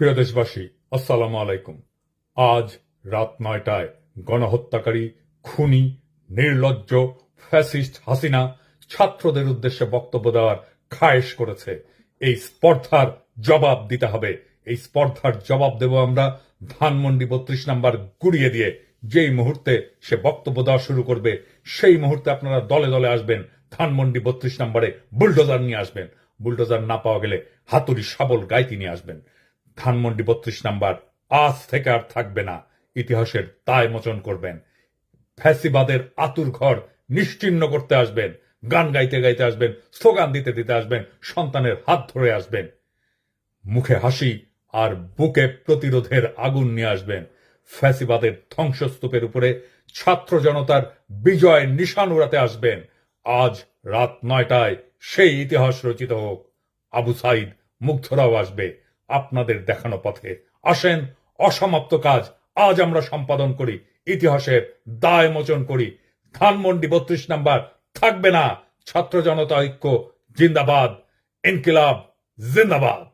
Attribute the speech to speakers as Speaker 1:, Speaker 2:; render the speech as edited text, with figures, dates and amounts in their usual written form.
Speaker 1: প্রিয় দেশবাসী, আসসালামু আলাইকুম। আজ রাত ৯টায় গণহত্যাকারী, খুনি, নির্লজ্জ ফ্যাসিস্ট হাসিনা ছাত্রদের উদ্দেশ্যে বক্তব্য দেওয়ার খায়েশ করেছে। এই স্পর্ধার জবাব দিতে হবে। এই স্পর্ধার জবাব দেব আমরা ধানমন্ডি ৩২ নাম্বার গুড়িয়ে দিয়ে। যেই মুহূর্তে সে বক্তব্য দেওয়া শুরু করবে সেই মুহূর্তে আপনারা দলে দলে আসবেন, ধানমন্ডি ৩২ নাম্বারে বুলডোজার নিয়ে আসবেন। বুলডোজার না পাওয়া গেলে হাতুড়ি, শাবল, গাইতি নিয়ে আসবেন। ধানমন্ডি ৩২ নাম্বার আজ থেকে আর থাকবে না। ইতিহাসের দায় মোচন করবেন। ফ্যাসিবাদের আতুর ঘর নিশ্চিহ্ন করতে আসবেন। গান গাইতে গাইতে আসবেন, স্লোগান দিতে দিতে আসবেন, সন্তানের হাত ধরে আসবেন। মুখে হাসি আর বুকে প্রতিরোধের আগুন নিয়ে আসবেন। ফ্যাসিবাদের ধ্বংসস্তূপের উপরে ছাত্র জনতার বিজয় নিশান উড়াতে আসবেন। আজ রাত ৯টায় সেই ইতিহাস রচিত হোক। আবু সাইদ, মুগ্ধরাও আসবে আপনাদের দেখানো পথে। আসেন, অসমাপ্ত কাজ আজ আমরা সম্পাদন করি, ইতিহাসের দায় মোচন করি। ধানমন্ডি ৩২ নাম্বার থাকবে না। ছাত্র জনতা ঐক্য জিন্দাবাদ, ইনকিলাব জিন্দাবাদ।